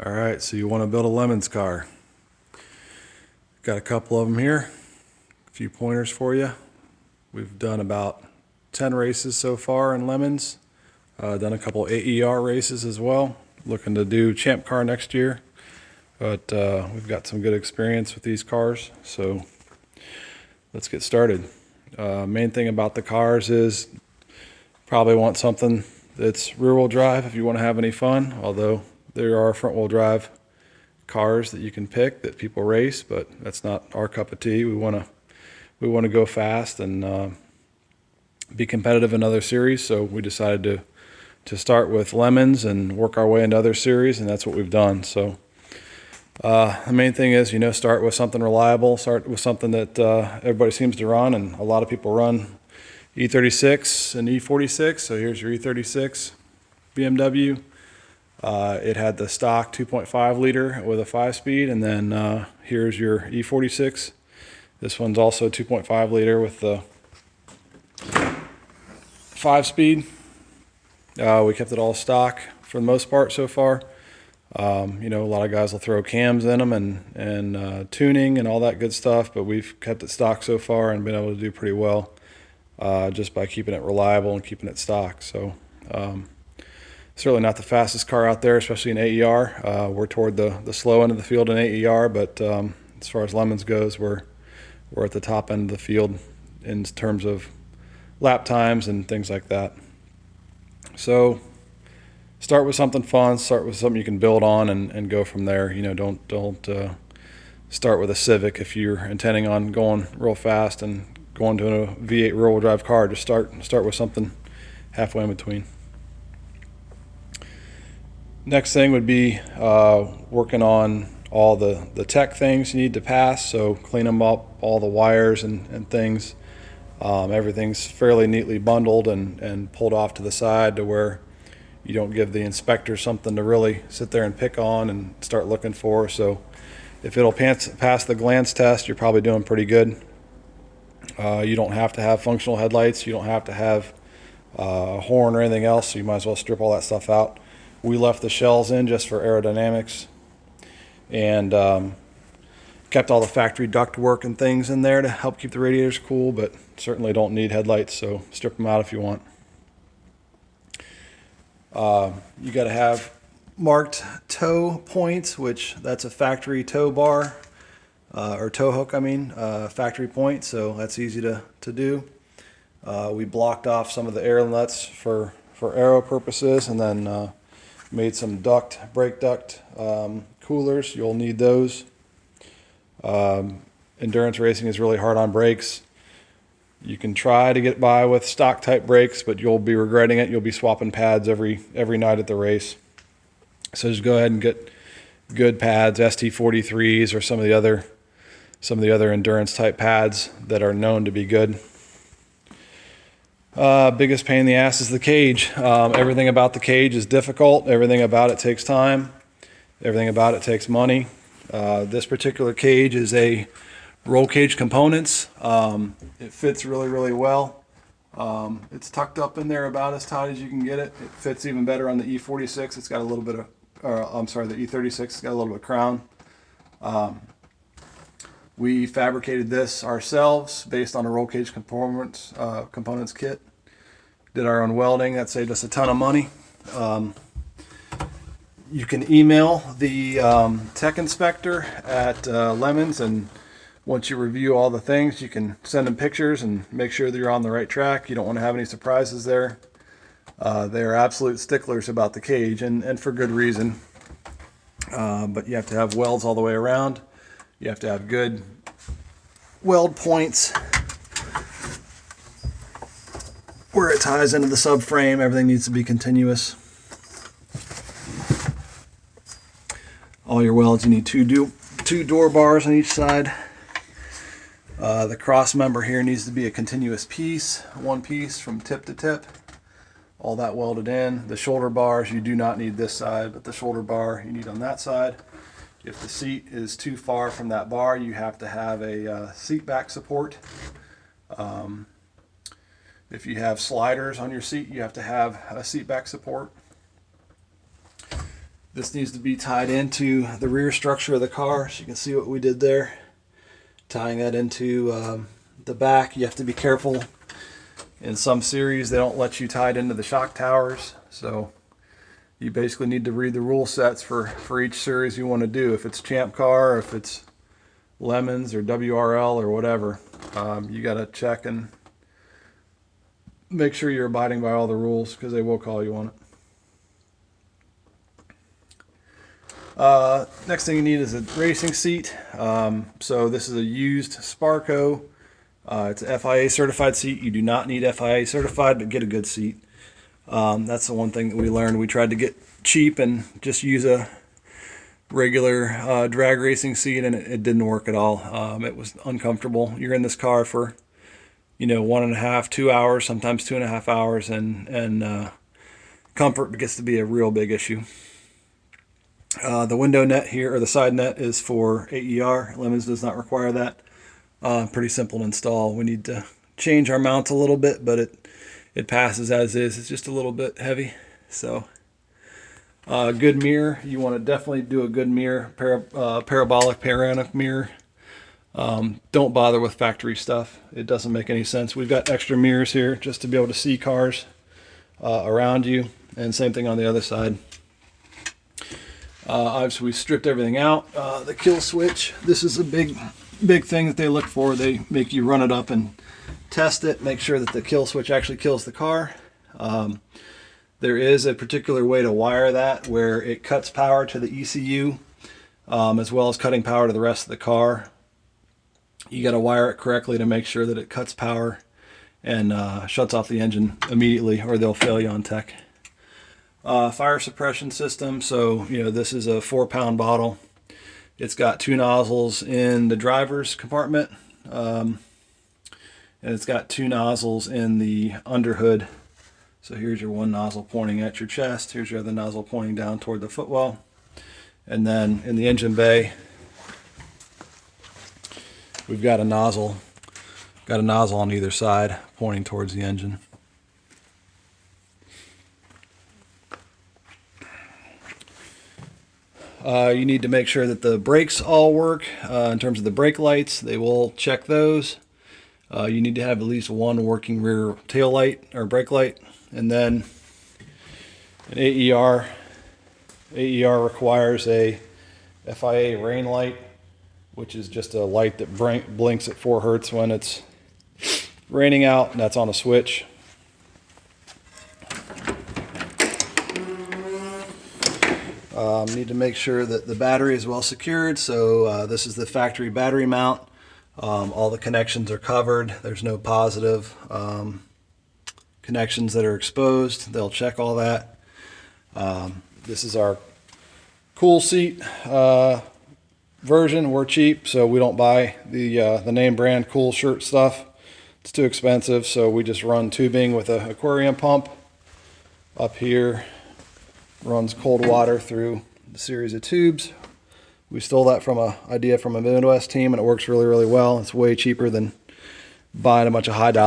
All right, so you want to build a Lemons car. Got a couple of them here, a few pointers for you. We've done about 10 races so far in Lemons. Done a couple AER races as well. Looking to do Champ Car next year, but we've got some good experience with these cars, so let's get started. Main thing about the cars is probably want something that's rear-wheel drive if you want to have any fun, although there are front-wheel drive cars that you can pick that people race, but that's not our cup of tea. We want to go fast and be competitive in other series, so we decided to start with Lemons and work our way into other series, and that's what we've done. So the main thing is, start with something reliable, start with something that everybody seems to run, and a lot of people run E36 and E46. So here's your E36 BMW. It had the stock 2.5 liter with a 5-speed, and then here's your E46. This one's also 2.5 liter with the 5-speed. We kept it all stock for the most part so far. A lot of guys will throw cams in them and tuning and all that good stuff, but we've kept it stock so far and been able to do pretty well just by keeping it reliable and keeping it stock. So certainly not the fastest car out there, especially in AER. We're toward the slow end of the field in AER, but as far as Lemons goes, we're at the top end of the field in terms of lap times and things like that. So start with something fun, start with something you can build on and go from there. Don't start with a Civic if you're intending on going real fast and going to a V8 rear-wheel drive car. Just start with something halfway in between. Next thing would be working on all the tech things you need to pass, so clean them up, all the wires and things. Everything's fairly neatly bundled and pulled off to the side to where you don't give the inspector something to really sit there and pick on and start looking for. So if it'll pass the glance test, you're probably doing pretty good. You don't have to have functional headlights. You don't have to have a horn or anything else, so you might as well strip all that stuff out. We left the shells in just for aerodynamics and kept all the factory duct work and things in there to help keep the radiators cool, but certainly don't need headlights, so strip them out if you want. You got to have marked toe points, which that's a factory tow bar or tow hook, factory point, so that's easy to do. We blocked off some of the air inlets for aero purposes, and then made some brake duct coolers. You'll need those. Endurance racing is really hard on brakes. You can try to get by with stock type brakes, but you'll be regretting it. You'll be swapping pads every night at the race. So just go ahead and get good pads, ST43s or some of the other endurance type pads that are known to be good. Biggest pain in the ass is the cage. Everything about the cage is difficult. Everything about it takes time. Everything about it takes money. This particular cage is a roll cage components. It fits really, really well. It's tucked up in there about as tight as you can get it. It fits even better on the E46. It's got a little bit of, the E36. It's got a little bit of crown. We fabricated this ourselves based on a roll cage components kit. Did our own welding. That saved us a ton of money. You can email the tech inspector at Lemons, and once you review all the things, you can send them pictures and make sure that you're on the right track. You don't want to have any surprises there. They are absolute sticklers about the cage, and for good reason. But you have to have welds all the way around. You have to have good weld points where it ties into the subframe. Everything needs to be continuous. All your welds, you need two door bars on each side. The cross member here needs to be a continuous piece, one piece from tip to tip. All that welded in. The shoulder bars, you do not need this side, but the shoulder bar you need on that side. If the seat is too far from that bar, you have to have a seat back support. If you have sliders on your seat, you have to have a seat back support. This needs to be tied into the rear structure of the car. So you can see what we did there. Tying that into the back. You have to be careful. In some series, they don't let you tie it into the shock towers. So you basically need to read the rule sets for each series you want to do. If it's Champ Car, if it's Lemons or WRL or whatever, you got to check and make sure you're abiding by all the rules, because they will call you on it. Next thing you need is a racing seat. So this is a used Sparco. It's a FIA certified seat. You do not need FIA certified, but get a good seat. That's the one thing that we learned. We tried to get cheap and just use a regular drag racing seat, and it didn't work at all. It was uncomfortable. You're in this car for 1.5, 2 hours, sometimes 2.5 hours, and comfort gets to be a real big issue. The window net here, or the side net, is for AER. Lemons does not require that. Pretty simple to install. We need to change our mounts a little bit, but it passes as is. It's just a little bit heavy. So good mirror. You want to definitely do a good mirror, parabolic panoramic mirror. Don't bother with factory stuff. It doesn't make any sense. We've got extra mirrors here just to be able to see cars around you, and same thing on the other side. Obviously we stripped everything out. The kill switch, this is a big thing that they look for. They make you run it up and test it, make sure that the kill switch actually kills the car. There is a particular way to wire that where it cuts power to the ECU, as well as cutting power to the rest of the car. You got to wire it correctly to make sure that it cuts power and shuts off the engine immediately, or they'll fail you on tech. Fire suppression system. So this is a 4-pound bottle. It's got 2 nozzles in the driver's compartment, and it's got 2 nozzles in the underhood. So here's your one nozzle pointing at your chest. Here's your other nozzle pointing down toward the footwell. And then in the engine bay, we've got a nozzle on either side pointing towards the engine. You need to make sure that the brakes all work. In terms of the brake lights, they will check those. You need to have at least one working rear tail light or brake light. And then an AER requires a FIA rain light, which is just a light that blinks at 4 Hertz when it's raining out, and that's on a switch. Need to make sure that the battery is well secured. So this is the factory battery mount. All the connections are covered. There's no positive connections that are exposed. They'll check all that. This is our cool seat version. We're cheap, so we don't buy the name brand cool shirt stuff. It's too expensive, so we just run tubing with an aquarium pump. Up here runs cold water through the series of tubes. We stole that from an idea from a Midwest team, and it works really, really well. It's way cheaper than buying a bunch of high dollar